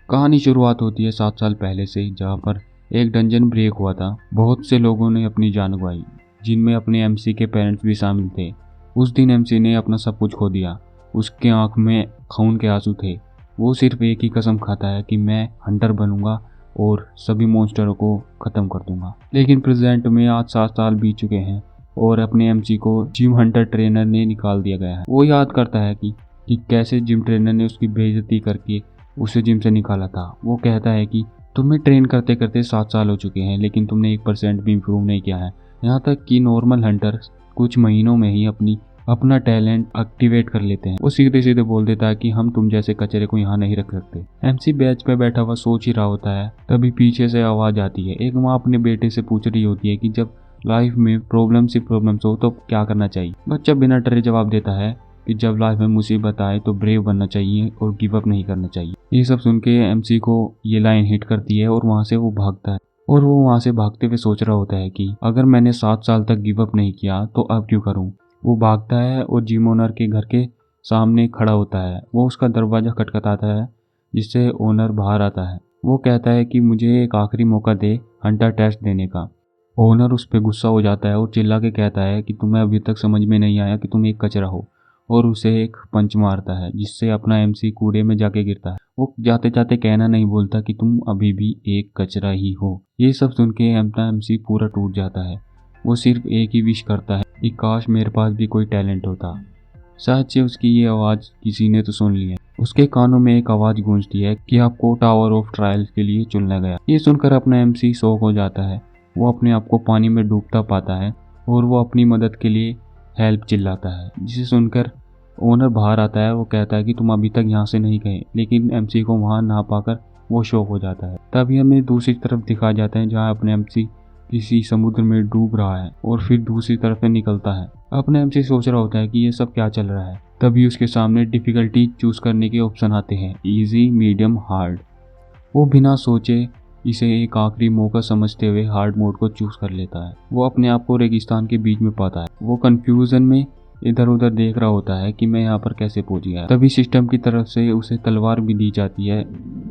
कहानी शुरुआत होती है 7 साल पहले से, जहाँ पर एक डंजन ब्रेक हुआ था। बहुत से लोगों ने अपनी जान गंवाई, जिनमें अपने एमसी के पेरेंट्स भी शामिल थे। उस दिन एमसी ने अपना सब कुछ खो दिया। उसके आंख में खून के आंसू थे। वो सिर्फ एक ही कसम खाता है कि मैं हंटर बनूंगा और सभी मॉन्स्टरों को खत्म कर दूंगा। लेकिन प्रेजेंट में आज 7 साल बीत चुके हैं और अपने एमसी को जिम हंटर ट्रेनर ने निकाल दिया गया है। वो याद करता है कि कैसे जिम ट्रेनर ने उसकी बेइज्जती करके उसे जिम से निकाला था। वो कहता है कि तुम्हें ट्रेन करते करते 7 साल हो चुके हैं, लेकिन तुमने 1% भी इम्प्रूव नहीं किया है। यहाँ तक कि नॉर्मल हंटर कुछ महीनों में ही अपना टैलेंट एक्टिवेट कर लेते हैं। वो सीधे सीधे बोल देता है कि हम तुम जैसे कचरे को यहाँ नहीं रख सकते। एमसी बेंच पे बैठा हुआ सोच ही रहा होता है, तभी पीछे से आवाज आती है। एक माँ अपने बेटे से पूछ रही होती है कि जब लाइफ में प्रॉब्लम्स हो तो क्या करना चाहिए। बच्चा बिना डरे जवाब देता है कि जब लाइफ में मुसीबत आए तो ब्रेव बनना चाहिए और गिव अप नहीं करना चाहिए। ये सब सुन के एमसी को ये लाइन हिट करती है और वहाँ से वो भागता है। और वो वहाँ से भागते हुए सोच रहा होता है कि अगर मैंने 7 साल तक गिव अप नहीं किया तो अब क्यों करूँ। वो भागता है और जिम ओनर के घर के सामने खड़ा होता है। वो उसका दरवाज़ा खटखटाता है, जिससे ओनर बाहर आता है। वो कहता है कि मुझे एक आखिरी मौका दे हंटर टेस्ट देने का। ओनर उस पर गुस्सा हो जाता है और चिल्ला के कहता है कि तुम्हें अभी तक समझ में नहीं आया कि तुम एक कचरा हो, और उसे एक पंच मारता है, जिससे अपना एमसी कूड़े में जाके गिरता है। वो जाते जाते कहना नहीं बोलता कि तुम अभी भी एक कचरा ही हो। ये सब सुन के अपना एमसी पूरा टूट जाता है। वो सिर्फ एक ही विश करता है कि काश मेरे पास भी कोई टैलेंट होता। शायद से उसकी ये आवाज़ किसी ने तो सुन ली है। उसके कानों में एक आवाज़ गूंजती है कि आपको टावर ऑफ ट्रायल्स के लिए चुना गया। ये सुनकर अपना एमसी शॉक हो जाता है। वो अपने आप को पानी में डूबता पाता है और वो अपनी मदद के लिए हेल्प चिल्लाता है, जिसे सुनकर ओनर बाहर आता है। वो कहता है कि तुम अभी तक यहाँ से नहीं गए, लेकिन एमसी को वहाँ ना पाकर वो शॉक हो जाता है। तभी हमें दूसरी तरफ दिखाया जाता है, जहाँ अपने एमसी किसी समुद्र में डूब रहा है और फिर दूसरी तरफ से निकलता है। अपने एमसी सोच रहा होता है कि ये सब क्या चल रहा है। तभी उसके सामने डिफिकल्टी चूज करने के ऑप्शन आते हैं, इजी, मीडियम, हार्ड। वो बिना सोचे इसे एक आखिरी मौका समझते हुए हार्ड मोड को चूज कर लेता है। वो अपने आप को रेगिस्तान के बीच में पाता है। वो कंफ्यूजन में इधर उधर देख रहा होता है कि मैं यहाँ पर कैसे पहुंच गया। तभी सिस्टम की तरफ से उसे तलवार भी दी जाती है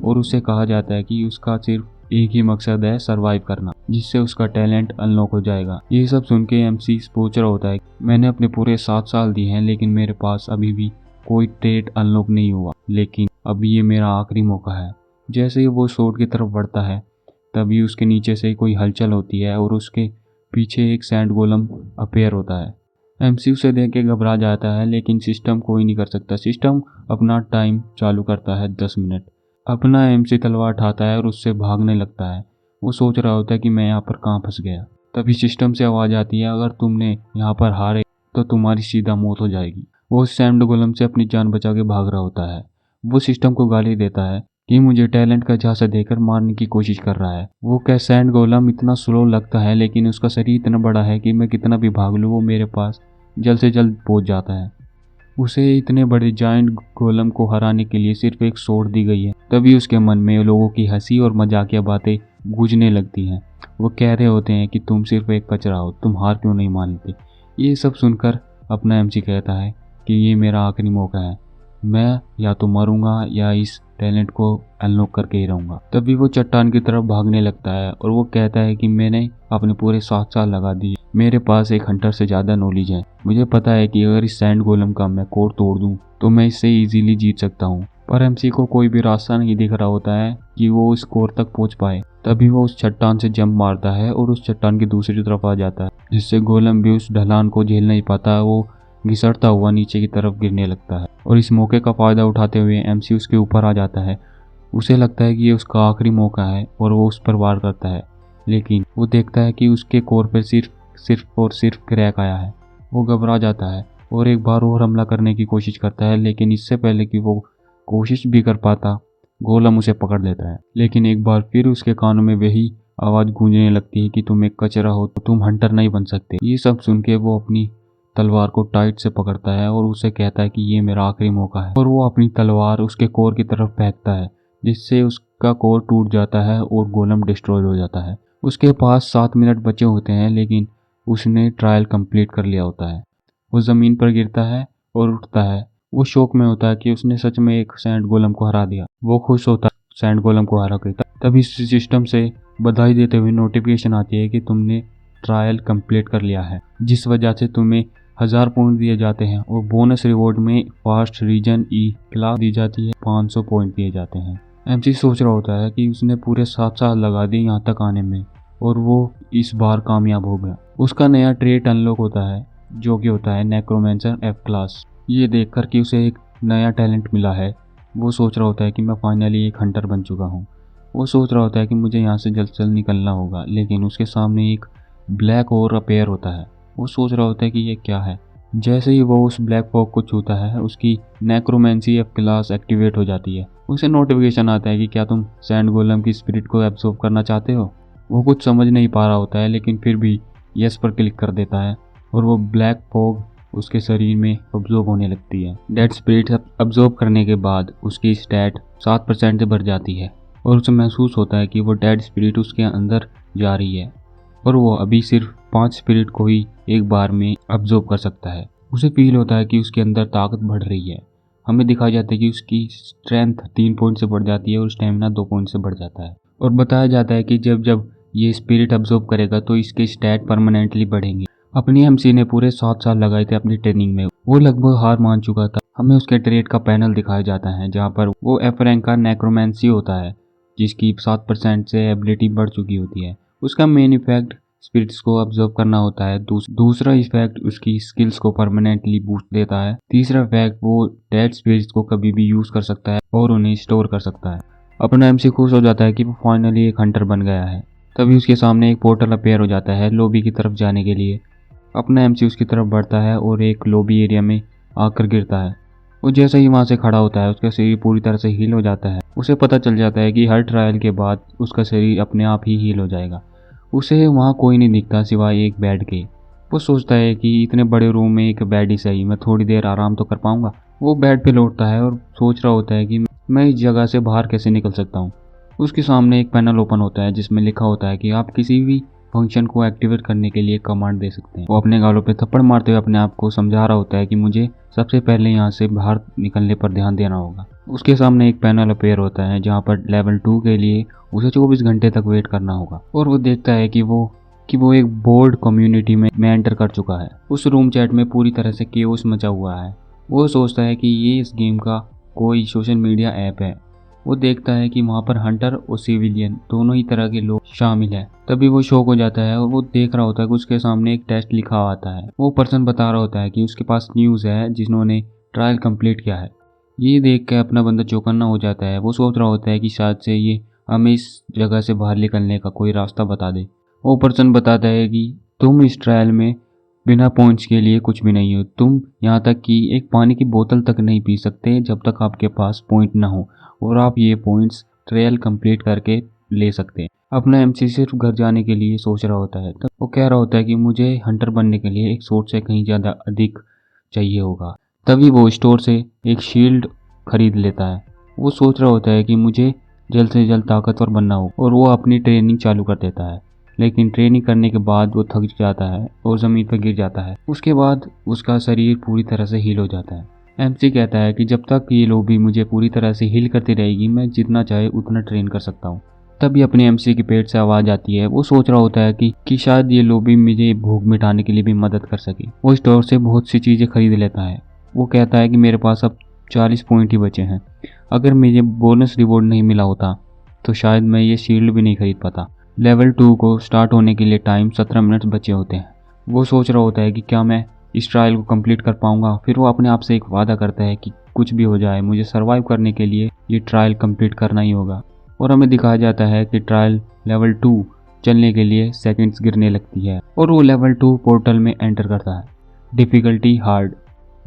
और उसे कहा जाता है कि उसका सिर्फ एक ही मकसद है, सरवाइव करना, जिससे उसका टैलेंट अनलॉक हो जाएगा। ये सब सुन के एमसी सोच रहा होता है, मैंने अपने पूरे 7 साल दिए हैं, लेकिन मेरे पास अभी भी कोई ट्रेट अनलॉक नहीं हुआ, लेकिन अब ये मेरा आखिरी मौका है। जैसे ही वो सोर्ड की तरफ बढ़ता है, तभी उसके नीचे से कोई हलचल होती है और उसके पीछे एक सैंड गोलम अपेयर होता है। एमसी उसे देख के घबरा जाता है, लेकिन सिस्टम कोई नहीं कर सकता। सिस्टम अपना टाइम चालू करता है 10 मिनट। अपना एमसी तलवार उठाता है और उससे भागने लगता है। वो सोच रहा होता है कि मैं यहाँ पर कहाँ फंस गया। तभी सिस्टम से आवाज़ आती है, अगर तुमने यहाँ पर हारे तो तुम्हारी सीधा मौत हो जाएगी। वो उस सैंड गोलम से अपनी जान बचा के भाग रहा होता है। वो सिस्टम को गाली देता है कि मुझे टैलेंट का झांसा देकर मारने की कोशिश कर रहा है। वो क्या सैंड गोलम इतना स्लो लगता है, लेकिन उसका शरीर इतना बड़ा है कि मैं कितना भी भाग लूँ वो मेरे पास जल्द से जल्द पहुंच जाता है। उसे इतने बड़े जायंट गोलम को हराने के लिए सिर्फ एक स्वॉर्ड दी गई है। तभी उसके मन में लोगों की हंसी और मजाकिया बातें गूंजने लगती हैं। वो कह रहे होते हैं कि तुम सिर्फ एक कचरा हो, तुम हार क्यों नहीं मानते। ये सब सुनकर अपना एमसी कहता है कि ये मेरा आखिरी मौका है, मैं या तो मरूंगा या इस टैलेंट को अनलॉक करके ही रहूंगा। तभी वो चट्टान की तरफ भागने लगता है और वो कहता है कि मैंने अपने पूरे 7 साल लगा दिए, मेरे पास एक हंटर से ज़्यादा नॉलेज है। मुझे पता है कि अगर इस सैंड गोलम का मैं कोर तोड़ दूं तो मैं इससे इजीली जीत सकता हूं। पर एमसी को कोई भी रास्ता नहीं दिख रहा होता है कि वो इस कोर तक पहुंच पाए। तभी वो उस चट्टान से जंप मारता है और उस चट्टान की दूसरी तरफ आ जाता है, जिससे गोलम भी उस ढलान को झेल नहीं पाता। वो घिसटता हुआ नीचे की तरफ गिरने लगता है और इस मौके का फायदा उठाते हुए एमसी उसके ऊपर आ जाता है। उसे लगता है कि ये उसका आखिरी मौका है और वो उस पर वार करता है, लेकिन वो देखता है कि उसके कोर पर सिर्फ क्रैक आया है। वो घबरा जाता है और एक बार और हमला करने की कोशिश करता है, लेकिन इससे पहले कि वो कोशिश भी कर पाता, गोलम उसे पकड़ लेता है। लेकिन एक बार फिर उसके कानों में वही आवाज़ गूंजने लगती है कि तुम एक कचरा हो, तो तुम हंटर नहीं बन सकते। ये सब सुन के वो अपनी तलवार को टाइट से पकड़ता है और उसे कहता है कि ये मेरा आखिरी मौका है, और वो अपनी तलवार उसके कोर की तरफ फेंकता है, जिससे उसका कोर टूट जाता है और गोलम डिस्ट्रॉय हो जाता है। उसके पास 7 मिनट बचे होते हैं, लेकिन उसने ट्रायल कंप्लीट कर लिया होता है। वो ज़मीन पर गिरता है और उठता है। वो शौक में होता है कि उसने सच में एक सैंड गोलम को हरा दिया। वो खुश होता है सैंड गोलम को हरा के। तभी सिस्टम से बधाई देते हुए नोटिफिकेशन आती है कि तुमने ट्रायल कंप्लीट कर लिया है, जिस वजह से तुम्हें 1000 पॉइंट दिए जाते हैं और बोनस रिवॉर्ड में फास्ट रीजन ई क्लास दी जाती है, 500 पॉइंट दिए जाते हैं। एमसी सोच रहा होता है कि उसने पूरे 7 साल लगा दिए यहाँ तक आने में और वो इस बार कामयाब हो गया। उसका नया ट्रेट अनलॉक होता है जो कि होता है नेक्रोमेंसर F क्लास। ये देखकर कि उसे एक नया टैलेंट मिला है, वो सोच रहा होता है कि मैं फाइनली एक हंटर बन चुका हूँ। वो सोच रहा होता है कि मुझे यहाँ से जल्द से जल्द निकलना होगा, लेकिन उसके सामने एक ब्लैक और अपेयर होता है। वो सोच रहा होता है कि ये क्या है। जैसे ही वो उस ब्लैक फॉग को छूता है, उसकी नेक्रोमेंसी F क्लास एक्टिवेट हो जाती है। उसे नोटिफिकेशन आता है कि क्या तुम सैंड गोलम की स्पिरिट को एब्जॉर्ब करना चाहते हो। वो कुछ समझ नहीं पा रहा होता है, लेकिन फिर भी यस पर क्लिक कर देता है और वो ब्लैक फॉग उसके शरीर में अब्जॉर्ब होने लगती है। डेड स्पिरिट अब्जॉर्ब करने के बाद उसकी स्टैट 7% से बढ़ जाती है और उसे महसूस होता है कि वो डेड स्पिरिट उसके अंदर जा रही है और वो अभी सिर्फ 5 स्पिरिट को ही एक बार में अब्जॉर्ब कर सकता है। उसे फील होता है कि उसके अंदर ताकत बढ़ रही है। हमें दिखाया जाता है कि उसकी स्ट्रेंथ 3 पॉइंट से बढ़ जाती है और स्टेमिना 2 पॉइंट से बढ़ जाता है और बताया जाता है कि जब जब ये स्पिरिट अब्जॉर्ब करेगा तो इसके स्टैट परमानेंटली बढ़ेंगे। अपनी एमसी ने पूरे 7 साल लगाए थे अपनी ट्रेनिंग में। वो लगभग हार मान चुका था। हमें उसके ट्रेड का पैनल दिखाया जाता है जहाँ पर वो F रैंक का नेक्रोमेंसी होता है, जिसकी 7% से एबिलिटी बढ़ चुकी होती है। उसका मेन इफेक्ट स्पिरिट्स को ऑब्जर्व करना होता है। दूसरा इफेक्ट उसकी स्किल्स को परमानेंटली बूस्ट देता है। तीसरा इफेक्ट वो डेड स्पिरिट्स को कभी भी यूज कर सकता है और उन्हें स्टोर कर सकता है। अपना एमसी खुश हो जाता है कि वो फाइनली एक हंटर बन गया है। तभी उसके सामने एक पोर्टल अपेयर हो जाता है लॉबी की तरफ जाने के लिए। अपना एमसी उसकी तरफ बढ़ता है और एक लॉबी एरिया में आकर गिरता है। वो जैसे ही वहाँ से खड़ा होता है उसका शरीर पूरी तरह से हील हो जाता है। उसे पता चल जाता है कि हर ट्रायल के बाद उसका शरीर अपने आप ही हील हो जाएगा। उसे वहाँ कोई नहीं दिखता सिवाय एक बेड के। वो सोचता है कि इतने बड़े रूम में एक बेड ही सही, मैं थोड़ी देर आराम तो कर पाऊंगा। वो बेड पे लौटता है और सोच रहा होता है कि मैं इस जगह से बाहर कैसे निकल सकता हूँ। उसके सामने एक पैनल ओपन होता है जिसमें लिखा होता है कि आप किसी भी फंक्शन को एक्टिवेट करने के लिए कमांड दे सकते हैं। वो अपने गालों पे थप्पड़ मारते हुए अपने आप को समझा रहा होता है कि मुझे सबसे पहले यहाँ से बाहर निकलने पर ध्यान देना होगा। उसके सामने एक पैनल अपेयर होता है जहाँ पर लेवल 2 के लिए उसे 24 घंटे तक वेट करना होगा और वो देखता है कि वो एक बोर्ड कम्युनिटी में एंटर कर चुका है। उस रूम चैट में पूरी तरह से केओस मचा हुआ है। वो सोचता है कि ये इस गेम का कोई सोशल मीडिया ऐप है। वो देखता है कि वहाँ पर हंटर और सिविलियन दोनों ही तरह के लोग शामिल हैं। तभी वो शॉक हो जाता है और वो देख रहा होता है कि उसके सामने एक टेस्ट लिखा आता है। वो पर्सन बता रहा होता है कि उसके पास न्यूज़ है जिन्होंने ट्रायल कंप्लीट किया है। ये देख के अपना बंदा चौकन्ना हो जाता है। वो सोच रहा होता है कि शायद से ये हमें इस जगह से बाहर निकलने का कोई रास्ता बता दे। वो पर्सन बताता है कि तुम इस ट्रायल में बिना पॉइंट्स के लिए कुछ भी नहीं हो। तुम यहाँ तक कि एक पानी की बोतल तक नहीं पी सकते जब तक आपके पास पॉइंट ना हो, और आप ये पॉइंट्स ट्रायल कंप्लीट करके ले सकते हैं। अपना एमसी सिर्फ घर जाने के लिए सोच रहा होता है। तब वो कह रहा होता है कि मुझे हंटर बनने के लिए एक शॉट से कहीं ज़्यादा अधिक चाहिए होगा। तभी वो स्टोर से एक शील्ड खरीद लेता है। वो सोच रहा होता है कि मुझे जल्द से जल्द ताकतवर बनना हो और वो अपनी ट्रेनिंग चालू कर देता है। लेकिन ट्रेनिंग करने के बाद वो थक जाता है और ज़मीन पर गिर जाता है। उसके बाद उसका शरीर पूरी तरह से हील हो जाता है। एमसी कहता है कि जब तक ये लॉबी मुझे पूरी तरह से हील करती रहेगी मैं जितना चाहे उतना ट्रेन कर सकता हूँ। तभी अपने एमसी के पेट से आवाज़ आती है। वो सोच रहा होता है कि शायद ये लॉबी मुझे भूख मिटाने के लिए भी मदद कर सके। वो स्टोर से बहुत सी चीज़ें खरीद लेता है। वो कहता है कि मेरे पास अब 40 पॉइंट ही बचे हैं। अगर मुझे बोनस रिवॉर्ड नहीं मिला होता तो शायद मैं ये शील्ड भी नहीं खरीद पाता। लेवल 2 को स्टार्ट होने के लिए टाइम 17 मिनट बचे होते हैं। वो सोच रहा होता है कि क्या मैं इस ट्रायल को कंप्लीट कर पाऊंगा। फिर वो अपने आप से एक वादा करता है कि कुछ भी हो जाए मुझे सरवाइव करने के लिए ये ट्रायल कंप्लीट करना ही होगा। और हमें दिखाया जाता है कि ट्रायल लेवल 2 चलने के लिए सेकंड्स गिरने लगती है और वो लेवल 2 पोर्टल में एंटर करता है। Difficulty hard.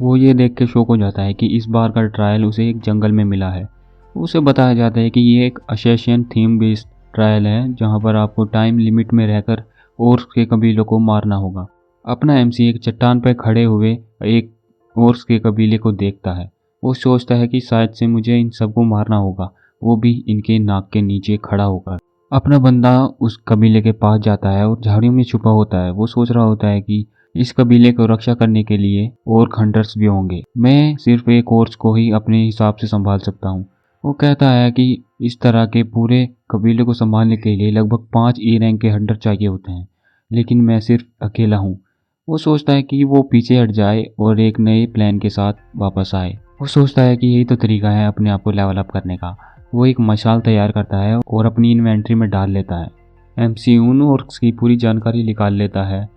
वो ये देख के शॉक हो जाता है कि इस बार का ट्रायल उसे एक जंगल में मिला है। उसे बताया जाता है कि ये एक असैसिन थीम बेस्ड ट्रायल है जहाँ पर आपको टाइम लिमिट में रहकर और के कबीलों को मारना होगा। अपना एमसी एक चट्टान पर खड़े हुए एक ओर्स के कबीले को देखता है। वो सोचता है कि शायद से मुझे इन सबको मारना होगा, वो भी इनके नाक के नीचे खड़ा होकर। अपना बंदा उस कबीले के पास जाता है और झाड़ियों में छुपा होता है। वो सोच रहा होता है कि इस कबीले को रक्षा करने के लिए और हंटर्स भी होंगे, मैं सिर्फ एक ओर्स को ही अपने हिसाब से संभाल सकता हूँ। वो कहता है कि इस तरह के पूरे कबीले को संभालने के लिए लगभग 5 ए रैंक के हंटर चाहिए होते हैं, लेकिन मैं सिर्फ अकेला हूँ। वो सोचता है कि वो पीछे हट जाए और एक नए प्लान के साथ वापस आए। वो सोचता है कि यही तो तरीका है अपने आप को लेवल अप करने का। वो एक मशाल तैयार करता है और अपनी इन्वेंट्री में डाल लेता है। एमसी उन ऑर्क्स की पूरी जानकारी निकाल लेता है।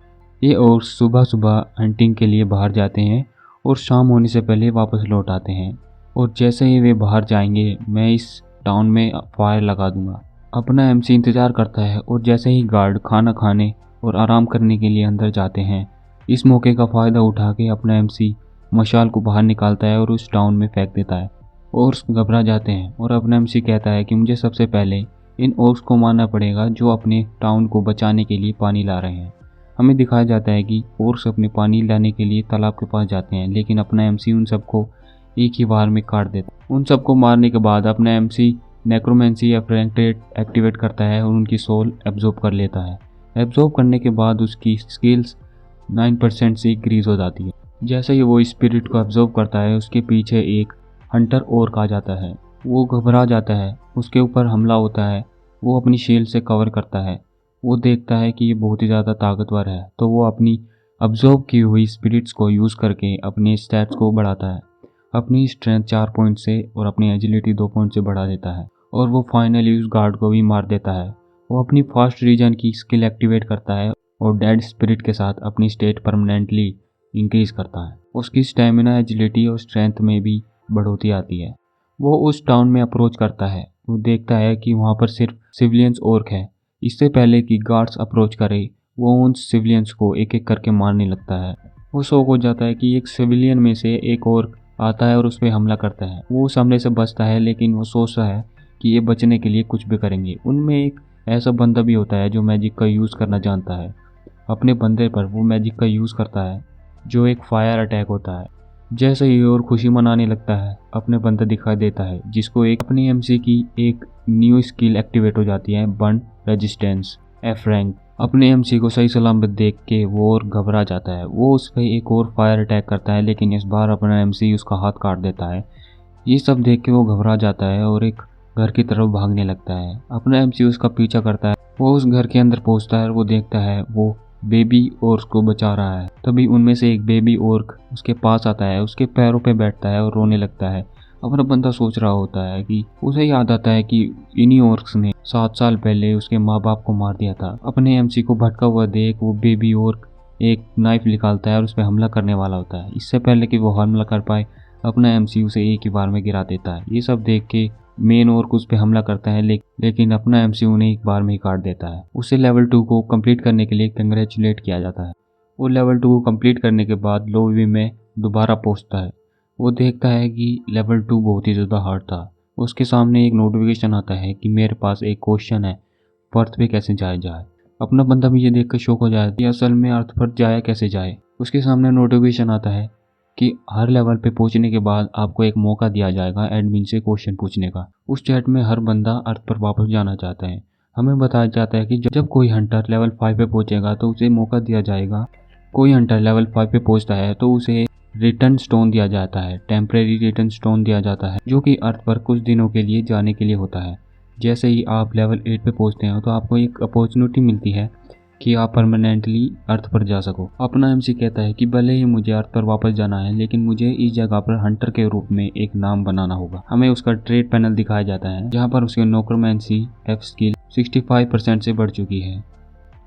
ये ऑर्क्स सुबह सुबह हंटिंग के लिए बाहर जाते हैं और शाम होने से पहले वापस लौट आते हैं। और जैसे ही वे बाहर जाएंगे मैं इस टाउन में फायर लगा दूंगा। अपना एमसी इंतजार करता है और जैसे ही गार्ड खाना खाने और आराम करने के लिए अंदर जाते हैं, इस मौके का फ़ायदा उठा के अपना एमसी मशाल को बाहर निकालता है और उस टाउन में फेंक देता है। ओर्क्स घबरा जाते हैं और अपना एमसी कहता है कि मुझे सबसे पहले इन ओर्क्स को मारना पड़ेगा जो अपने टाउन को बचाने के लिए पानी ला रहे हैं। हमें दिखाया जाता है कि ओर्क्स अपने पानी लाने के लिए तालाब के पास जाते हैं, लेकिन अपना एमसी उन सबको एक ही बार में काट देता है। उन सबको मारने के बाद अपना एमसी नेक्रोमेंसी या फ्रैंकटेट एक्टिवेट करता है और उनकी सोल एब्जॉर्ब कर लेता है। एब्जॉर्ब करने के बाद उसकी स्किल्स 9% से इंक्रीज हो जाती है। जैसे ही वो स्पिरिट को एब्जॉर्ब करता है, उसके पीछे एक हंटर ऑर्क आ जाता है। वो घबरा जाता है, उसके ऊपर हमला होता है। वो अपनी शील्ड से कवर करता है। वो देखता है कि ये बहुत ही ज़्यादा ताकतवर है, तो वो अपनी अब्जॉर्ब की हुई स्पिरिट्स को यूज़ करके अपने स्टैट्स को बढ़ाता है। अपनी स्ट्रेंथ 4 पॉइंट से और अपनी एजिलिटी 2 पॉइंट से बढ़ा देता है और वो फाइनली उस गार्ड को भी मार देता है। वो अपनी फास्ट रीजन की स्किल एक्टिवेट करता है और डेड स्पिरिट के साथ अपनी स्टेट परमानेंटली इंक्रीज करता है। उसकी स्टेमिना, एजिलिटी और स्ट्रेंथ में भी बढ़ोतरी आती है। वो उस टाउन में अप्रोच करता है। वो देखता है कि वहाँ पर सिर्फ सिविलियंस ऑर्क है। इससे पहले कि गार्ड्स अप्रोच करे, वो उन सिविलियंस को एक एक करके मारने लगता है। वो शौक हो जाता है कि एक सिविलियन में से एक ऑर्क आता है और उस पर हमला करता है। वो उस हमले से बचता है, लेकिन वो सोचता है कि ये बचने के लिए कुछ भी करेंगे। उनमें एक ऐसा बंदा भी होता है जो मैजिक का यूज़ करना जानता है। अपने बंदे पर वो मैजिक का यूज़ करता है जो एक फायर अटैक होता है। जैसे ही और खुशी मनाने लगता है, अपने बंदा दिखाई देता है जिसको एक अपनी एमसी की एक न्यू स्किल एक्टिवेट हो जाती है, बर्न रेजिस्टेंस एफ रैंक। अपने एमसी को सही सलामत देख के वो और घबरा जाता है। वो उस पर एक और फायर अटैक करता है, लेकिन इस बार अपना एमसी उसका हाथ काट देता है। ये सब देख के वो घबरा जाता है और एक घर की तरफ भागने लगता है। अपना एमसी उसका पीछा करता है। वो उस घर के अंदर पहुंचता है और वो देखता है वो बेबी ओर्क को बचा रहा है। तभी उनमें से एक बेबी ओर्क उसके पास आता है, उसके पैरों पे बैठता है और रोने लगता है। अपना बंदा सोच रहा होता है कि उसे याद आता है कि इन्हीं ओर्क्स ने 7 साल पहले उसके माँ बाप को मार दिया था। अपने एमसी को भटका हुआ देख वो बेबी ओर्क एक नाइफ निकालता है और उस पर हमला करने वाला होता है। इससे पहले कि वो हमला कर पाए, अपना एमसी उसे एक ही बार में गिरा देता है। ये सब देख के मेन ऑर्क उस पर हमला करता है, लेकिन अपना एमसी उन्हें एक बार में ही काट देता है। उसे लेवल 2 को कंप्लीट करने के लिए कंग्रेचुलेट किया जाता है। वो लेवल 2 को कंप्लीट करने के बाद लॉबी में दोबारा पहुंचता है। वो देखता है कि लेवल 2 बहुत ही ज़्यादा हार्ड था। उसके सामने एक नोटिफिकेशन आता है कि मेरे पास एक क्वेश्चन है, अर्थ पे कैसे जाया जाए। अपना बंदा भी ये देख कर शौक हो जाए कि असल में अर्थ पर जाया कैसे जाए। उसके सामने नोटिफिकेशन आता है कि हर लेवल पे पहुंचने के बाद आपको एक मौका दिया जाएगा एडमिन से क्वेश्चन पूछने का। उस चैट में हर बंदा अर्थ पर वापस जाना चाहता है। हमें बताया जाता है कि जब कोई हंटर लेवल 5 पे पहुंचेगा तो उसे मौका दिया जाएगा। कोई हंटर लेवल 5 पे पहुंचता है तो उसे रिटर्न स्टोन दिया जाता है, टेम्परेरी रिटर्न स्टोन दिया जाता है, जो कि अर्थ पर कुछ दिनों के लिए जाने के लिए होता है। जैसे ही आप लेवल 8 पे पहुंचते हैं तो आपको एक अपॉर्चुनिटी मिलती है कि आप परमानेंटली अर्थ पर जा सको। अपना एमसी कहता है कि भले ही मुझे अर्थ पर वापस जाना है, लेकिन मुझे इस जगह पर हंटर के रूप में एक नाम बनाना होगा। हमें उसका ट्रेड पैनल दिखाया जाता है जहाँ पर उसके नोक्रोमेंसी एफ स्किल 65% से बढ़ चुकी है।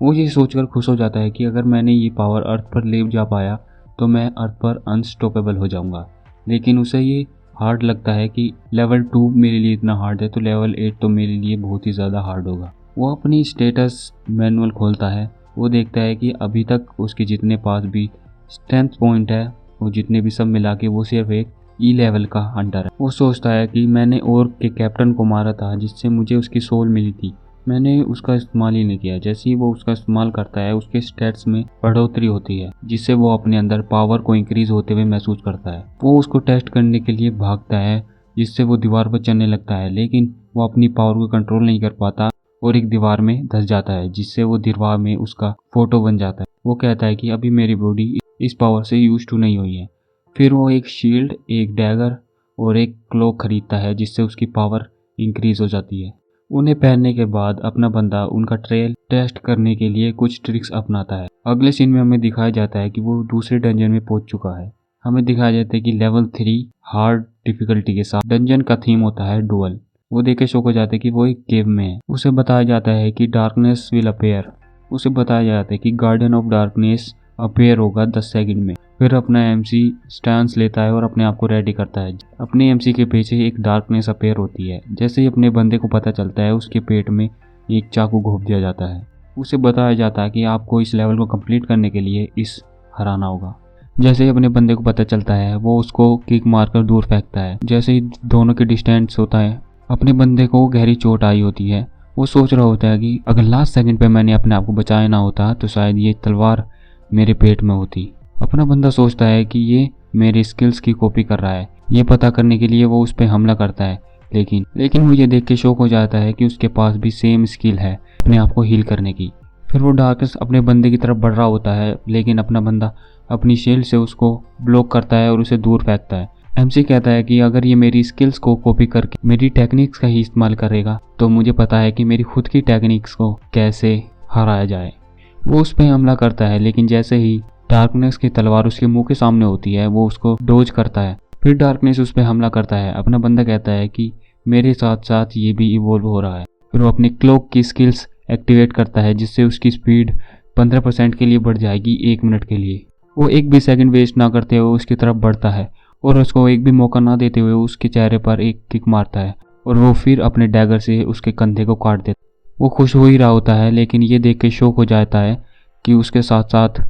वो ये सोचकर खुश हो जाता है कि अगर मैंने ये पावर अर्थ पर ले जा पाया तो मैं अर्थ पर अनस्टॉपेबल हो जाऊंगा। लेकिन उसे ये हार्ड लगता है कि लेवल 2 मेरे लिए इतना हार्ड है तो लेवल 8 तो मेरे लिए बहुत ही ज़्यादा हार्ड होगा। वो अपनी स्टेटस मैनुअल खोलता है। वो देखता है कि अभी तक उसके जितने पास भी स्ट्रेंथ पॉइंट है वो जितने भी सब मिला के वो सिर्फ एक ई लेवल का हंटर है। वो सोचता है कि मैंने ऑर्क के कैप्टन को मारा था जिससे मुझे उसकी सोल मिली थी, मैंने उसका इस्तेमाल ही नहीं किया। जैसे ही वो उसका इस्तेमाल करता है उसके स्टेट्स में बढ़ोतरी होती है जिससे वो अपने अंदर पावर को इंक्रीज होते हुए महसूस करता है। वो उसको टेस्ट करने के लिए भागता है जिससे वो दीवार पर चलने लगता है, लेकिन वो अपनी पावर को कंट्रोल नहीं कर पाता और एक दीवार में धंस जाता है जिससे वो दीवार में उसका फोटो बन जाता है। वो कहता है कि अभी मेरी बॉडी इस पावर से यूज टू नहीं हुई है। फिर वो एक शील्ड, एक डैगर और एक क्लॉक खरीदता है जिससे उसकी पावर इंक्रीज हो जाती है। उन्हें पहनने के बाद अपना बंदा उनका ट्रेल टेस्ट करने के लिए कुछ ट्रिक्स अपनाता है। अगले सीन में हमें दिखाया जाता है कि वो दूसरे डंजन में पहुंच चुका है। हमें दिखाया जाता है कि लेवल 3 हार्ड डिफिकल्टी के साथ डंजन का थीम होता है डुअल। वो देख के शौक हो जाता है कि वो एक केव में है। उसे बताया जाता है कि डार्कनेस विल अपेयर। उसे बताया जाता है कि गार्डियन ऑफ डार्कनेस अपेयर होगा 10 सेकंड में। फिर अपना एमसी स्टैंस लेता है और अपने आप को रेडी करता है। अपने एमसी के पीछे एक डार्कनेस अपेयर होती है। जैसे ही अपने बंदे को पता चलता है उसके पेट में एक चाकू घोंप दिया जाता है। उसे बताया जाता है कि आपको इस लेवल को कंप्लीट करने के लिए इस हराना होगा। जैसे ही अपने बंदे को पता चलता है वो उसको किक मारकर दूर फेंकता है। जैसे ही दोनों के डिस्टेंस होता है अपने बंदे को गहरी चोट आई होती है। वो सोच रहा होता है कि अगर लास्ट सेकंड पे मैंने अपने आप को बचाया ना होता तो शायद ये तलवार मेरे पेट में होती। अपना बंदा सोचता है कि ये मेरी स्किल्स की कॉपी कर रहा है। ये पता करने के लिए वो उस पर हमला करता है। लेकिन वो ये देख के शौक हो जाता है कि उसके पास भी सेम स्किल है अपने आप को हील करने की। फिर वो डार्कनेस अपने बंदे की तरफ बढ़ रहा होता है, लेकिन अपना बंदा अपनी शील्ड से उसको ब्लॉक करता है और उसे दूर फेंकता है। एमसी कहता है कि अगर ये मेरी स्किल्स को कॉपी करके मेरी टेक्निक्स का ही इस्तेमाल करेगा तो मुझे पता है कि मेरी खुद की टेक्निक्स को कैसे हराया जाए। वो उस पर हमला करता है, लेकिन जैसे ही डार्कनेस की तलवार उसके मुंह के सामने होती है वो उसको डोज करता है। फिर डार्कनेस उस पर हमला करता है। अपना बंदा कहता है कि मेरे साथ साथ ये भी इवोल्व हो रहा है। फिर वो अपनी क्लॉक की स्किल्स एक्टिवेट करता है जिससे उसकी स्पीड 15% के लिए बढ़ जाएगी 1 मिनट के लिए। वो एक भी सेकंड वेस्ट ना करते हुए उसकी तरफ बढ़ता है और उसको एक भी मौका ना देते हुए उसके चेहरे पर एक किक मारता है और वो फिर अपने डैगर से उसके कंधे को काट देता है। वो खुश हो ही रहा होता है, लेकिन ये देख के शौक हो जाता है कि उसके साथ साथ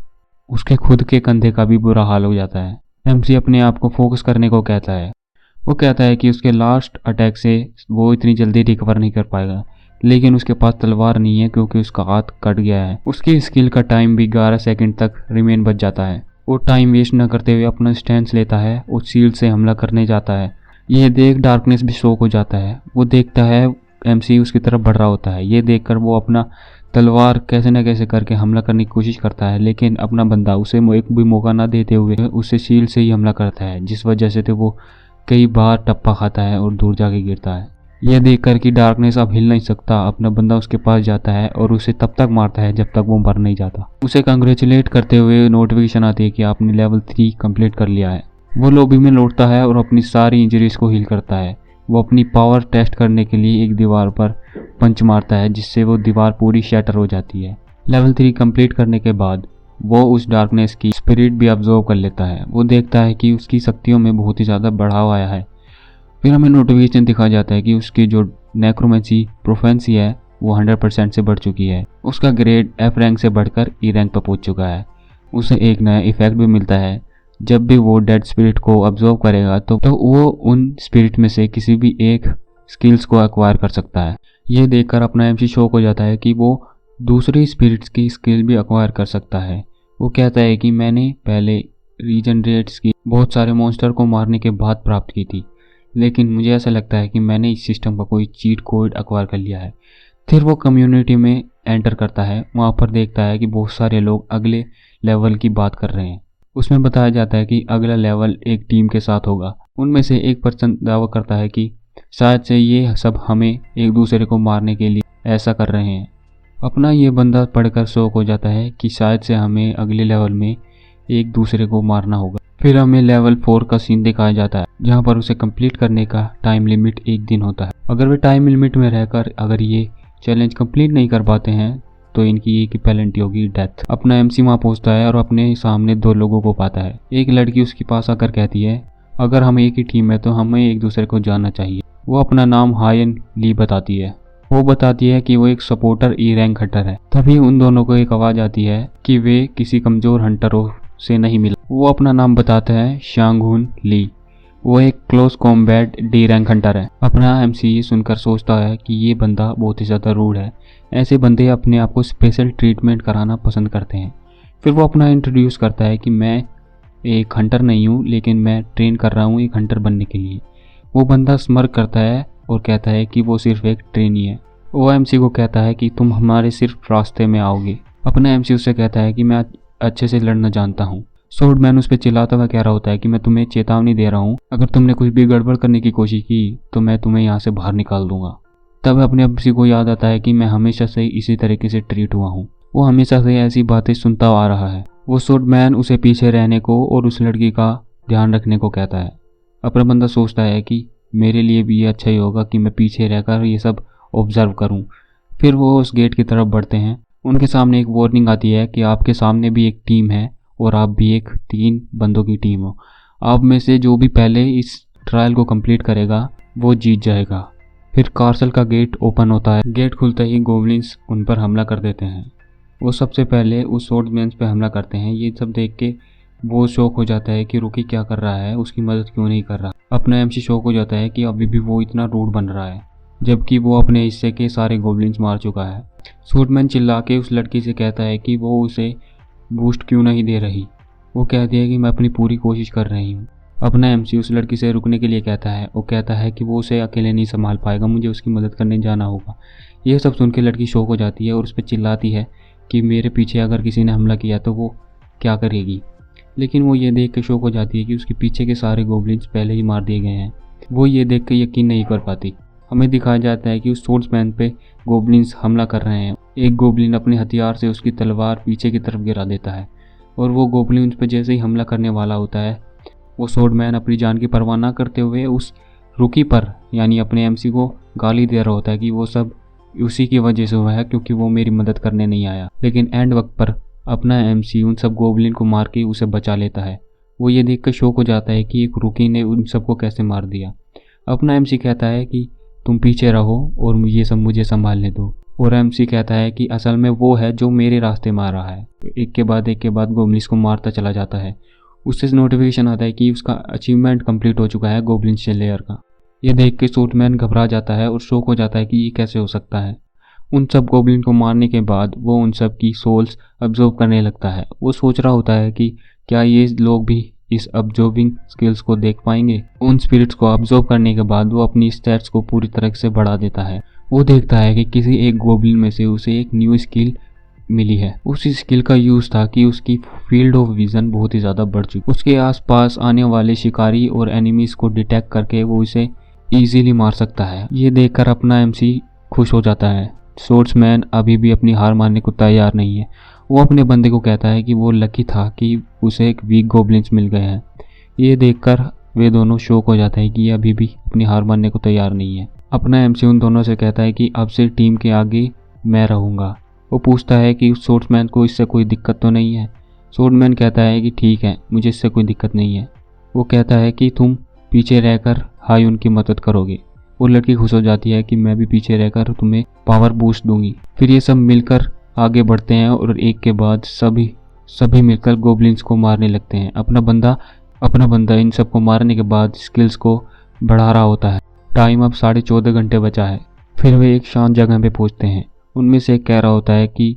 उसके खुद के कंधे का भी बुरा हाल हो जाता है। एमसी अपने आप को फोकस करने को कहता है। वो कहता है कि उसके लास्ट अटैक से वो इतनी जल्दी रिकवर नहीं कर पाएगा, लेकिन उसके पास तलवार नहीं है क्योंकि उसका हाथ कट गया है। उसकी स्किल का टाइम भी 11 सेकंड तक रिमेन बच जाता है। वो टाइम वेस्ट न करते हुए अपना स्टैंस लेता है और शील्ड से हमला करने जाता है। यह देख डार्कनेस भी शॉक हो जाता है। वो देखता है एमसी उसकी तरफ बढ़ रहा होता है। ये देखकर वो अपना तलवार कैसे न कैसे करके हमला करने की कोशिश करता है, लेकिन अपना बंदा उसे एक भी मौका ना देते हुए उसे शील्ड से ही हमला करता है, जिस वजह से तो वो कई बार टप्पा खाता है और दूर जाके गिरता है। यह देखकर कि डार्कनेस अब हिल नहीं सकता, अपना बंदा उसके पास जाता है और उसे तब तक मारता है जब तक वो मर नहीं जाता। उसे कंग्रेचुलेट करते हुए नोटिफिकेशन आती है कि आपने लेवल 3 कंप्लीट कर लिया है। वो लॉबी में लौटता है और अपनी सारी इंजरीज को हील करता है। वो अपनी पावर टेस्ट करने के लिए एक दीवार पर पंच मारता है जिससे वो दीवार पूरी शैटर हो जाती है। लेवल 3 कंप्लीट करने के बाद वो उस डार्कनेस की स्पिरिट भी ऑब्जर्व कर लेता है। वो देखता है कि उसकी शक्तियों में बहुत ही ज़्यादा बढ़ाव आया है। फिर हमें नोटिफिकेशन दिखाया जाता है कि उसकी जो नेक्रोमेंसी प्रोफेंसी है वो 100% से बढ़ चुकी है। उसका ग्रेड F रैंक से बढ़कर E रैंक पर पहुंच चुका है। उसे एक नया इफेक्ट भी मिलता है। जब भी वो डेड स्पिरिट को ऑब्जर्व करेगा तो वो उन स्पिरिट में से किसी भी एक स्किल्स को एक्वायर कर सकता है। ये देखकर अपना एमसी शॉक हो जाता है कि वो दूसरी स्पिरिट्स की स्किल भी एक्वायर कर सकता है। वो कहता है कि मैंने पहले रीजनरेट्स की बहुत सारे मॉन्स्टर को मारने के बाद प्राप्त की थी, लेकिन मुझे ऐसा लगता है कि मैंने इस सिस्टम का कोई चीट कोड एक्वायर कर लिया है। फिर वो कम्युनिटी में एंटर करता है। वहाँ पर देखता है कि बहुत सारे लोग अगले लेवल की बात कर रहे हैं। उसमें बताया जाता है कि अगला लेवल एक टीम के साथ होगा। उनमें से एक पर्सन दावा करता है कि शायद से ये सब हमें एक दूसरे को मारने के लिए ऐसा कर रहे हैं। अपना ये बंदा पढ़कर शौक हो जाता है कि शायद से हमें अगले लेवल में एक दूसरे को मारना होगा। फिर हमें लेवल 4 का सीन दिखाया जाता है जहाँ पर उसे कंप्लीट करने का टाइम लिमिट 1 दिन होता है। अगर वे टाइम लिमिट में रहकर अगर ये चैलेंज कंप्लीट नहीं कर पाते हैं तो इनकी एक ही पेनल्टी होगी, डेथ। अपना एमसी वहाँ पहुँचता है और अपने सामने 2 लोगों को पाता है। एक लड़की उसके पास आकर कहती है अगर हम एक ही टीम है तो हमें एक दूसरे को जानना चाहिए। वो अपना नाम हायन ली बताती है। वो बताती है कि वो एक सपोर्टर E रैंक हंटर है। तभी उन दोनों को एक आवाज़ आती है कि वे किसी कमज़ोर हंटरों से नहीं मिला। वो अपना नाम बताता है शांगहुन ली। वो एक close combat D rank Hunter है। अपना एमसी सुनकर सोचता है कि ये बंदा बहुत ही ज़्यादा रूड है। ऐसे बंदे अपने आप को स्पेशल ट्रीटमेंट कराना पसंद करते हैं। फिर वो अपना इंट्रोड्यूस करता है कि मैं एक हंटर नहीं हूँ, लेकिन मैं ट्रेन कर रहा हूँ एक हंटर बनने के लिए। वो बंदा स्मर्क करता है और कहता है कि वो सिर्फ एक ट्रेनी है। वो एमसी को कहता है कि तुम हमारे सिर्फ रास्ते में आओगे। अपना एमसी उससे कहता है कि मैं अच्छे से लड़ना जानता हूँ, स्वॉर्डमैन उस पर चिल्लाता हुआ कह रहा होता है कि मैं तुम्हें चेतावनी दे रहा हूँ, अगर तुमने कुछ भी गड़बड़ करने की कोशिश की तो मैं तुम्हें यहाँ से बाहर निकाल दूंगा। तब अपने एमसी को याद आता है कि मैं हमेशा से इसी तरीके से ट्रीट हुआ हूँ। वो हमेशा से ऐसी बातें सुनता आ रहा है। वो स्वॉर्डमैन उसे पीछे रहने को और उस लड़की का ध्यान रखने को कहता है। अपना बंदा सोचता है कि मेरे लिए भी ये अच्छा ही होगा कि मैं पीछे रहकर ये सब ऑब्जर्व करूं। फिर वो उस गेट की तरफ बढ़ते हैं। उनके सामने एक वार्निंग आती है कि आपके सामने भी एक टीम है और आप भी एक 3 बंदों की टीम हो। आप में से जो भी पहले इस ट्रायल को कंप्लीट करेगा वो जीत जाएगा। फिर कार्सल का गेट ओपन होता है। गेट खुलते ही गोब्लिन्स उन पर हमला कर देते हैं। वो सबसे पहले उस स्वॉर्डमैन पे हमला करते हैं। ये सब देख के वो शौक हो जाता है कि रुकी क्या कर रहा है, उसकी मदद क्यों नहीं कर रहा। अपना एमसी शौक हो जाता है कि अभी भी वो इतना रूड बन रहा है जबकि वो अपने हिस्से के सारे गोब्लिन्स मार चुका है। स्वॉर्डमैन चिल्ला के उस लड़की से कहता है कि वो उसे बूस्ट क्यों नहीं दे रही। वो कहती है कि मैं अपनी पूरी कोशिश कर रही हूँ। अपना एमसी उस लड़की से रुकने के लिए कहता है। वो कहता है कि वो उसे अकेले नहीं संभाल पाएगा, मुझे उसकी मदद करने जाना होगा। ये सब सुन के लड़की शौक हो जाती है और उस पर चिल्लाती है कि मेरे पीछे अगर किसी ने हमला किया तो वो क्या करेगी। लेकिन वो ये देख के शौक हो जाती है कि उसके पीछे के सारे गोब्लिन्स पहले ही मार दिए गए हैं। वो ये देख के यकीन नहीं कर पाती। हमें दिखाया जाता है कि उस स्वॉर्डमैन पे गोब्लिन्स हमला कर रहे हैं। एक गोब्लिन अपने हथियार से उसकी तलवार पीछे की तरफ गिरा देता है और वो गोब्लिन उस पर जैसे ही हमला करने वाला होता है, वो स्वॉर्डमैन अपनी जान की परवाह ना करते हुए उस रुकी पर यानी अपने एमसी को गाली दे रहा होता है कि वो सब उसी की वजह से हुआ है क्योंकि वो मेरी मदद करने नहीं आया। लेकिन एंड वक्त पर अपना एमसी उन सब गोब्लिन को मार के उसे बचा लेता है। वो ये देख कर शौक हो जाता है कि एक रुकी ने उन सबको कैसे मार दिया। अपना एमसी कहता है कि तुम पीछे रहो और ये सब मुझे संभालने दो। और एमसी कहता है कि असल में वो है जो मेरे रास्ते में आ रहा है। एक के बाद गोब्लिन्स को मारता चला जाता है। उससे नोटिफिकेशन आता है कि उसका अचीवमेंट कंप्लीट हो चुका है गोब्लिन स्लेयर का। ये देख के स्वॉर्डमैन घबरा जाता है और शौक हो जाता है कि ये कैसे हो सकता है। उन सब गोब्लिन को मारने के बाद वो उन सब की सोल्स अब्जॉर्व करने लगता है। वो सोच रहा होता है कि क्या ये लोग भी इस अब्जॉर्बिंग स्किल्स को देख पाएंगे। उन स्पिरिट्स को अब्जॉर्व करने के बाद वो अपनी स्टैट्स को पूरी तरह से बढ़ा देता है। वो देखता है कि किसी एक गोब्लिन में से उसे एक न्यू स्किल मिली है। उस स्किल का यूज था कि उसकी फील्ड ऑफ विजन बहुत ही ज़्यादा बढ़ चुकी। उसके आसपास आने वाले शिकारी और एनिमीज को डिटेक्ट करके वो उसे ईजिली मार सकता है। ये देखकर अपना एमसी खुश हो जाता है। स्वॉर्डमैन अभी भी अपनी हार मानने को तैयार नहीं है। वो अपने बंदे को कहता है कि वो लकी था कि उसे एक वीक गोब्लिन्स मिल गए हैं। ये देखकर वे दोनों शौक हो जाते हैं कि ये अभी भी अपनी हार मानने को तैयार नहीं है। अपना एमसी उन दोनों से कहता है कि अब से टीम के आगे मैं रहूँगा। वो पूछता है कि स्वॉर्डमैन को इससे कोई दिक्कत तो नहीं है। स्वॉर्डमैन कहता है कि ठीक है, मुझे इससे कोई दिक्कत नहीं है। वो कहता है कि तुम पीछे रहकर हाई उनकी मदद करोगे। वो लड़की खुश हो जाती है कि मैं भी पीछे रहकर तुम्हें पावर बूस्ट दूंगी। फिर ये सब मिलकर आगे बढ़ते हैं और एक के बाद सभी मिलकर गोब्लिन्स को मारने लगते हैं। अपना बंदा इन सबको मारने के बाद स्किल्स को बढ़ा रहा होता है। टाइम अब 14.5 घंटे बचा है। फिर वे एक शांत जगह पे पहुंचते हैं। उनमें से एक कह रहा होता है कि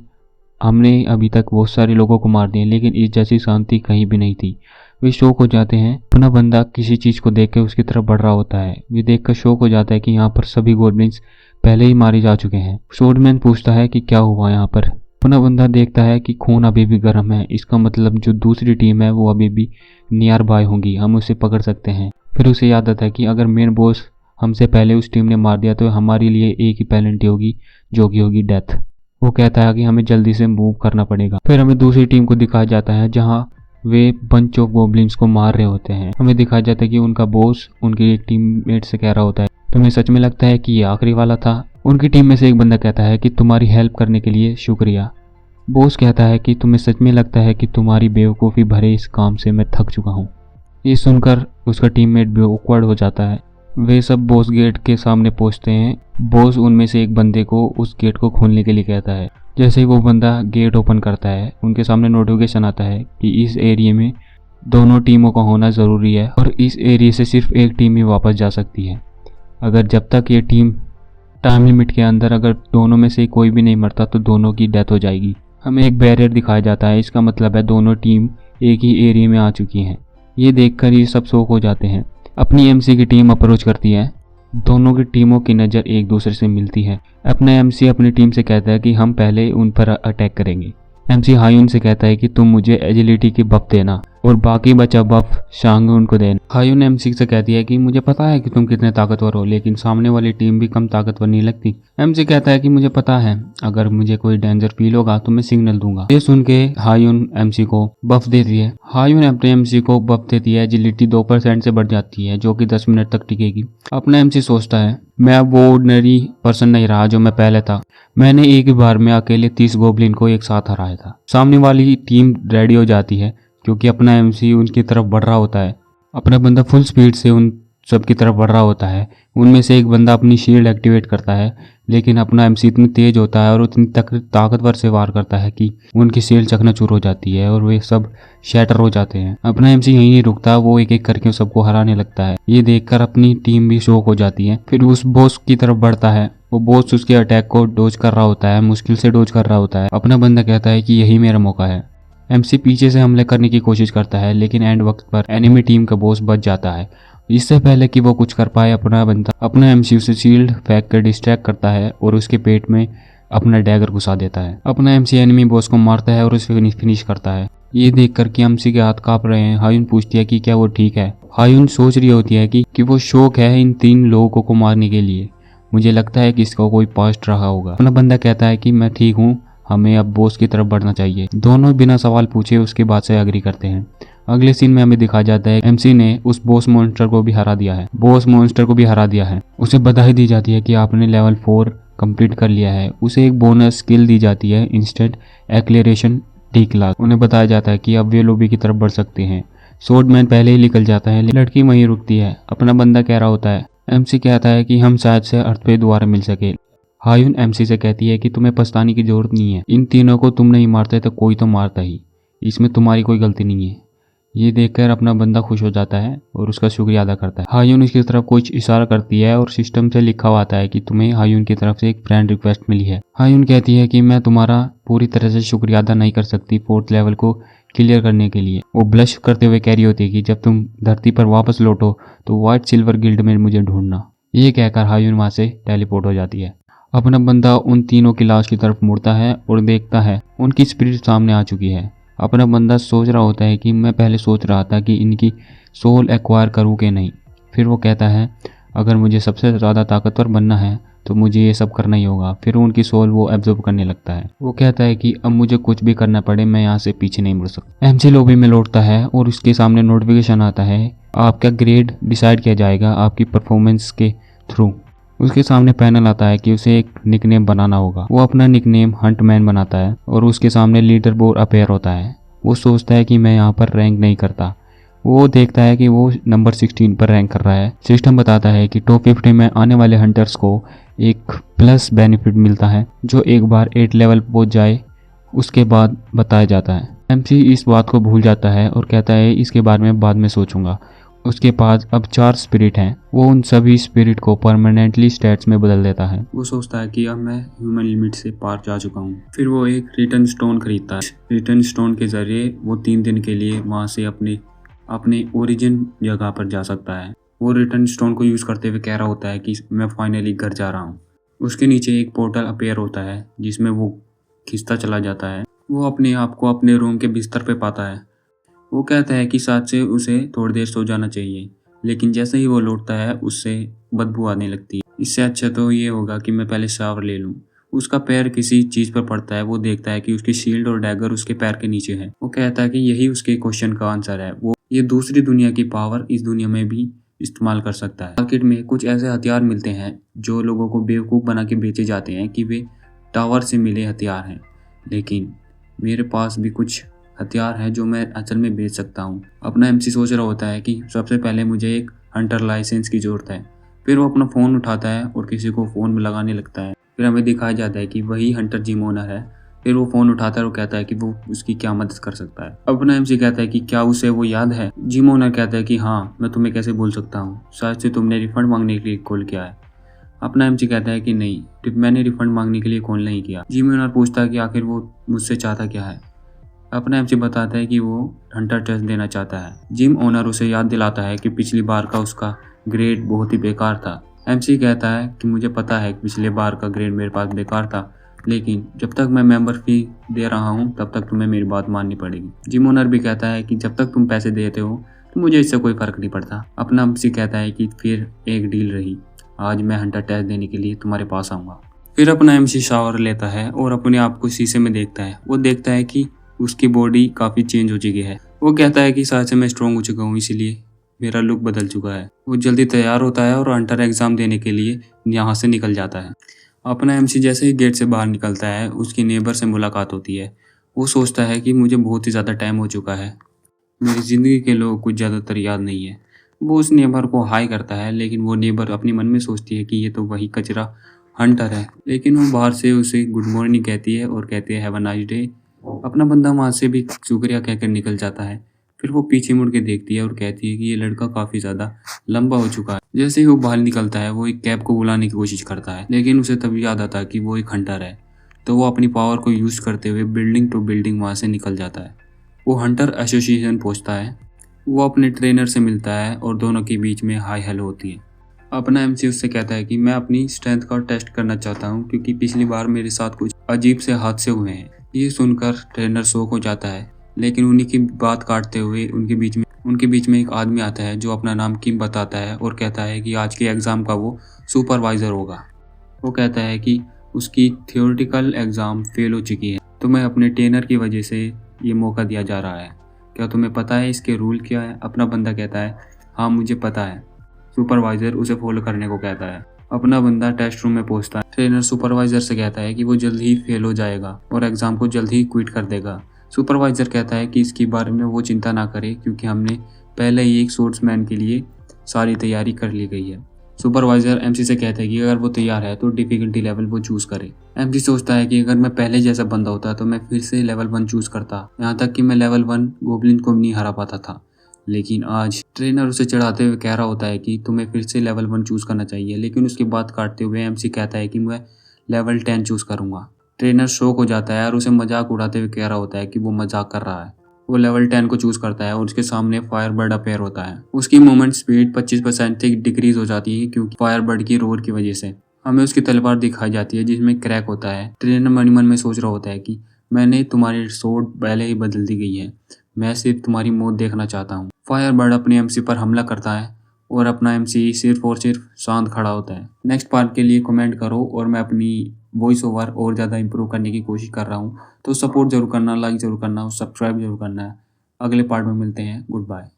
हमने अभी तक बहुत सारे लोगों को मार दिए लेकिन इस जैसी शांति कहीं भी नहीं थी। वे शौक हो जाते हैं। अपना बंदा किसी चीज़ को देख के उसकी तरफ बढ़ रहा होता है। वे देखकर शौक हो जाता है कि यहाँ पर सभी गोब्लिन्स पहले ही मारे जा चुके हैं। स्वॉर्डमैन पूछता है कि क्या हुआ यहाँ पर। अपना बंदा देखता है कि खून अभी भी गर्म है। इसका मतलब जो दूसरी टीम है वो अभी भी नियर बाय होंगी, हम उसे पकड़ सकते हैं। फिर उसे याद आता है कि अगर मेन बॉस हमसे पहले उस टीम ने मार दिया तो हमारे लिए एक ही पेनल्टी होगी जो कि होगी डेथ। वो कहता है कि हमें जल्दी से मूव करना पड़ेगा। फिर हमें दूसरी टीम को दिखाया जाता है जहाँ वे बंच ऑफ गोब्लिन्स को मार रहे होते हैं। हमें दिखाया जाता है कि उनका बॉस उनके एक टीममेट से कह रहा होता है तुम्हें सच में लगता है कि ये आखिरी वाला था। उनकी टीम में से एक बंदा कहता है कि तुम्हारी हेल्प करने के लिए शुक्रिया। बॉस कहता है कि तुम्हें सच में लगता है कि तुम्हारी बेवकूफ़ी भरे इस काम से मैं थक चुका हूँ। ये सुनकर उसका टीममेट भी ऑकवर्ड हो जाता है। वे सब बॉस गेट के सामने पहुंचते हैं। बॉस उनमें से एक बंदे को उस गेट को खोलने के लिए कहता है। जैसे ही वो बंदा गेट ओपन करता है उनके सामने नोटिफिकेशन आता है कि इस एरिया में दोनों टीमों का होना ज़रूरी है और इस एरिया से सिर्फ एक टीम ही वापस जा सकती है। अगर जब तक ये टीम टाइम लिमिट के अंदर अगर दोनों में से कोई भी नहीं मरता तो दोनों की डेथ हो जाएगी। हमें एक बैरियर दिखाया जाता है। इसका मतलब है दोनों टीम एक ही एरिया में आ चुकी हैं। ये देखकर ये सब शौक हो जाते हैं। अपनी एमसी की टीम अप्रोच करती है। दोनों की टीमों की नज़र एक दूसरे से मिलती है। अपना एमसी अपनी टीम से कहता है कि हम पहले उन पर अटैक करेंगे। एमसी हायून से कहता है कि तुम मुझे एजिलिटी की बफ देना। और बाकी बचा बफ शांगुन को देना। हायुन एमसी से कहती है कि मुझे पता है कि तुम कितने ताकतवर हो, लेकिन सामने वाली टीम भी कम ताकतवर नहीं लगती। एमसी कहता है कि मुझे पता है, अगर मुझे कोई डेंजर फील होगा तो मैं सिग्नल दूंगा। ये सुन के हायुन एमसी को बफ देती है। हायुन अपने एमसी को बफ देती है, एजिलिटी 2% से बढ़ जाती है, जो कि 10 मिनट तक टिकेगी। अपना एमसी सोचता है, मैं अब वो ऑर्डिनरी पर्सन नहीं रहा जो मैं पहले था। मैंने एक ही बार में अकेले 30 गोब्लिन को एक साथ हराया था। सामने वाली टीम रेडी हो जाती है क्योंकि अपना एमसी उनकी तरफ बढ़ रहा होता है। अपना बंदा फुल स्पीड से उन सब की तरफ बढ़ रहा होता है। उनमें से एक बंदा अपनी शील्ड एक्टिवेट करता है, लेकिन अपना एमसी इतनी तेज होता है और उतनी ताकतवर से वार करता है कि उनकी शील्ड चकनाचूर हो जाती है और वे सब शैटर हो जाते हैं। अपना एमसी यहीं नहीं रुकता, वो एक एक करके सबको हराने लगता है। ये देखकर अपनी टीम भी शॉक हो जाती है। फिर उस बॉस की तरफ बढ़ता है। वो बॉस उसके अटैक को डोज कर रहा होता है, मुश्किल से डोज कर रहा होता है। अपना बंदा कहता है कि यही मेरा मौका है। एमसी पीछे से हमले करने की कोशिश करता है, लेकिन एंड वक्त पर एनिमी टीम का बॉस बच जाता है। इससे पहले कि वो कुछ कर पाए, अपना बंदा अपना एमसी उसे शील्ड फेंक कर डिस्ट्रैक्ट करता है और उसके पेट में अपना डैगर घुसा देता है। अपना एमसी एनिमी बॉस को मारता है और उसे फिनिश करता है। ये देखकर कि एमसी के हाथ कांप रहे हैं, हायुन पूछती है कि क्या वो ठीक है। हायुन सोच रही होती है कि वो शौक है इन 3 लोगों को मारने के लिए। मुझे लगता है कि इसका कोई पास्ट रहा होगा। अपना बंदा कहता है कि मैं ठीक हूँ, हमें अब बॉस की तरफ बढ़ना चाहिए। दोनों बिना सवाल पूछे उसकी बात से एग्री करते हैं। अगले सीन में हमें दिखाया जाता है एमसी ने उस बॉस मॉन्स्टर को भी हरा दिया है। उसे बधाई दी जाती है कि आपने लेवल 4 कंप्लीट कर लिया है। उसे एक बोनस स्किल दी जाती है, इंस्टेंट एक्लेरेशन डी क्लास। उन्हें बताया जाता है कि अब वे लॉबी की तरफ बढ़ सकते हैं। स्वॉर्डमैन पहले ही निकल जाता है, लड़की वहीं रुकती है। अपना बंदा कह रहा होता है, एमसी कहता है कि हम शायद से अर्थ पे दोबारा मिल सके। हायुन एमसी से कहती है कि तुम्हें पछताने की जरूरत नहीं है, इन तीनों को तुम नहीं मारते तो कोई तो मारता ही, इसमें तुम्हारी कोई गलती नहीं है। ये देखकर अपना बंदा खुश हो जाता है और उसका शुक्रिया अदा करता है। हायुन उसकी तरफ कुछ इशारा करती है और सिस्टम से लिखा हुआ आता है कि तुम्हें हायुन की तरफ से एक फ्रेंड रिक्वेस्ट मिली है। हायुन कहती है कि मैं तुम्हारा पूरी तरह से शुक्रिया अदा नहीं कर सकती 4th लेवल को क्लियर करने के लिए। वो ब्लश करते हुए कह रही होती है कि जब तुम धरती पर वापस लौटो तो व्हाइट सिल्वर गिल्ड में मुझे ढूंढना। ये कहकर हायुन वहां से टेलीपोर्ट हो जाती है। अपना बंदा उन तीनों की लाश की तरफ मुड़ता है और देखता है उनकी स्पिरिट सामने आ चुकी है। अपना बंदा सोच रहा होता है कि मैं पहले सोच रहा था कि इनकी सोल एक्वायर करूं कि नहीं। फिर वो कहता है अगर मुझे सबसे ज़्यादा ताकतवर बनना है तो मुझे ये सब करना ही होगा। फिर उनकी सोल वो एब्जॉर्ब करने लगता है। वो कहता है कि अब मुझे कुछ भी करना पड़े, मैं यहाँ से पीछे नहीं मुड़ सकता। एमसी लॉबी में लौटता है और उसके सामने नोटिफिकेशन आता है, आपका ग्रेड डिसाइड किया जाएगा आपकी परफॉर्मेंस के थ्रू। उसके सामने पैनल आता है कि उसे एक निकनेम बनाना होगा। वो अपना निकनेम हंटमैन बनाता है और उसके सामने लीडर बोर्ड अपेयर होता है। वो सोचता है कि मैं यहाँ पर रैंक नहीं करता। वो देखता है कि वो नंबर 16 पर रैंक कर रहा है। सिस्टम बताता है कि टॉप 50 में आने वाले हंटर्स को एक प्लस बेनिफिट मिलता है जो एक बार 8 लेवल पहुंच जाए उसके बाद बताया जाता है। एमसी इस बात को भूल जाता है और कहता है इसके बारे में बाद में सोचूंगा। उसके पास अब 4 स्पिरिट हैं। वो उन सभी स्पिरिट को परमानेंटली स्टेट्स में बदल देता है। वो सोचता है कि अब मैं ह्यूमन लिमिट से पार जा चुका हूँ। फिर वो एक रिटर्न स्टोन खरीदता है। रिटर्न स्टोन के जरिए वो 3 दिन के लिए वहाँ से अपने ओरिजिन जगह पर जा सकता है। वो रिटर्न स्टोन को यूज़ करते हुए कह रहा होता है कि मैं फाइनली घर जा रहा हूँ। उसके नीचे एक पोर्टल अपेयर होता है जिसमें वो खिंचता चला जाता है। वो अपने आप को अपने रूम के बिस्तर पे पाता है। वो कहता है कि साथ से उसे थोड़ी देर सो जाना चाहिए, लेकिन जैसे ही वो लौटता है उससे बदबू आने लगती है। इससे अच्छा तो ये होगा कि मैं पहले शावर ले लूँ। उसका पैर किसी चीज़ पर पड़ता है। वो देखता है कि उसकी शील्ड और डैगर उसके पैर के नीचे है। वो कहता है कि यही उसके क्वेश्चन का आंसर है। वो ये दूसरी दुनिया की पावर इस दुनिया में भी इस्तेमाल कर सकता है। मार्केट में कुछ ऐसे हथियार मिलते हैं जो लोगों को बेवकूफ़ बना के बेचे जाते हैं कि वे टावर से मिले हथियार हैं, लेकिन मेरे पास भी कुछ हथियार है जो मैं असल में बेच सकता हूँ। अपना एमसी सोच रहा होता है कि सबसे पहले मुझे एक हंटर लाइसेंस की ज़रूरत है। फिर वो अपना फ़ोन उठाता है और किसी को फ़ोन में लगाने लगता है। फिर हमें दिखाया जाता है कि वही हंटर जिम ओनर है। फिर वो फ़ोन उठाता है और कहता है कि वो उसकी क्या मदद कर सकता है। अपना एमसी कहता है कि क्या उसे वो याद है। जिम ओनर कहता है कि हाँ, मैं तुम्हें कैसे भूल सकता हूँ, शायद से तुमने रिफंड मांगने के लिए कॉल किया है। अपना एमसी कहता है कि नहीं, मैंने रिफंड मांगने के लिए कॉल नहीं किया। जिम ओनर पूछता है कि आखिर वो मुझसे चाहता क्या है। अपना एमसी बताता है कि वो हंटर टेस्ट देना चाहता है। जिम ओनर उसे याद दिलाता है कि पिछली बार का उसका ग्रेड बहुत ही बेकार था। एमसी कहता है कि मुझे पता है कि पिछले बार का ग्रेड मेरे पास बेकार था, लेकिन जब तक मैं मेंबर फी दे रहा हूँ तब तक तुम्हें मेरी बात माननी पड़ेगी। जिम ओनर भी कहता है कि जब तक तुम पैसे देते हो तो मुझे इससे कोई फर्क नहीं पड़ता। अपना एमसी कहता है कि फिर एक डील रही, आज मैं हंटर टेस्ट देने के लिए तुम्हारे पास आऊँगा। फिर अपना एमसी शावर लेता है और अपने आप को शीशे में देखता है। वो देखता है कि उसकी बॉडी काफ़ी चेंज हो चुकी है। वो कहता है कि शायद से मैं स्ट्रॉन्ग हो चुका हूँ, इसीलिए मेरा लुक बदल चुका है। वो जल्दी तैयार होता है और हंटर एग्ज़ाम देने के लिए यहाँ से निकल जाता है। अपना एमसी जैसे ही गेट से बाहर निकलता है उसकी नेबर से मुलाकात होती है। वो सोचता है कि मुझे बहुत ही ज़्यादा टाइम हो चुका है, मेरी ज़िंदगी के लोग कुछ ज़्यादातर याद नहीं है। वो उस नेबर को हाय करता है, लेकिन वो नेबर अपने मन में सोचती है कि ये तो वही कचरा हंटर है। लेकिन वो बाहर से उसे गुड मॉर्निंग कहती है और कहती है हैव अ नाइस डे। अपना बंदा वहाँ से भी शुक्रिया कहकर निकल जाता है। फिर वो पीछे मुड़ के देखती है और कहती है कि ये लड़का काफ़ी ज़्यादा लंबा हो चुका है। जैसे ही वो बाहर निकलता है वो एक कैब को बुलाने की कोशिश करता है, लेकिन उसे तभी याद आता है कि वो एक हंटर है। तो वो अपनी पावर को यूज़ करते हुए बिल्डिंग टू बिल्डिंग वहाँ से निकल जाता है। वो हंटर एसोसिएशन पहुँचता है। वो अपने ट्रेनर से मिलता है और दोनों के बीच में हाय हेलो होती है। अपना एमसी उससे कहता है कि मैं अपनी स्ट्रेंथ का टेस्ट करना चाहता हूँ क्योंकि पिछली बार मेरे साथ कुछ अजीब से हादसे हुए हैं। ये सुनकर ट्रेनर शॉक हो जाता है, लेकिन उन्हीं की बात काटते हुए उनके बीच में एक आदमी आता है जो अपना नाम किम बताता है और कहता है कि आज के एग्ज़ाम का वो सुपरवाइज़र होगा। वो कहता है कि उसकी थियोरेटिकल एग्ज़ाम फेल हो चुकी है, तुम्हें अपने ट्रेनर की वजह से ये मौका दिया जा रहा है। क्या तुम्हें पता है इसके रूल क्या है? अपना बंदा कहता है हाँ मुझे पता है। सुपरवाइज़र उसे फॉलो करने को कहता है। अपना बंदा टेस्ट रूम में पहुंचता है। ट्रेनर सुपरवाइज़र से कहता है कि वो जल्द ही फेल हो जाएगा और एग्ज़ाम को जल्द ही क्विट कर देगा। सुपरवाइज़र कहता है कि इसके बारे में वो चिंता ना करे क्योंकि हमने पहले ही एक स्पोर्ट्समैन के लिए सारी तैयारी कर ली गई है। सुपरवाइज़र एमसी से कहता है कि अगर वो तैयार है तो डिफ़िकल्टी लेवल वो चूज़ करे। एमसी सोचता है कि अगर मैं पहले जैसा बंदा होता तो मैं फिर से लेवल 1 चूज़ करता, यहाँ तक कि मैं लेवल 1 गोब्लिन को भी नहीं हरा पाता था। लेकिन आज ट्रेनर उसे चढ़ाते हुए कह रहा होता है कि तुम्हें फिर से लेवल 1 चूज़ करना चाहिए, लेकिन उसकी बात काटते हुए एमसी कहता है कि मैं लेवल 10 चूज़ करूँगा। ट्रेनर शॉक हो जाता है और उसे मजाक उड़ाते हुए कह रहा होता है कि वो मजाक कर रहा है। वो लेवल 10 को चूज़ करता है और उसके सामने फायरबर्ड अपेयर होता है। उसकी मूवमेंट स्पीड 25% तक डिक्रीज हो जाती है क्योंकि फायरबर्ड की रोर की वजह से। हमें उसकी तलवार दिखाई जाती है जिसमें क्रैक होता है। ट्रेनर मन ही मन में सोच रहा होता है कि मैंने तुम्हारी स्वॉर्ड पहले ही बदल दी गई है, मैं सिर्फ तुम्हारी मौत देखना चाहता हूँ। फायरबर्ड अपने एमसी पर हमला करता है और अपना एमसी सिर्फ और सिर्फ शांत खड़ा होता है। नेक्स्ट पार्ट के लिए कमेंट करो और मैं अपनी वॉइस ओवर और ज़्यादा इंप्रूव करने की कोशिश कर रहा हूँ, तो सपोर्ट जरूर करना, लाइक जरूर करना और सब्सक्राइब जरूर करना है। अगले पार्ट में मिलते हैं। Good bye.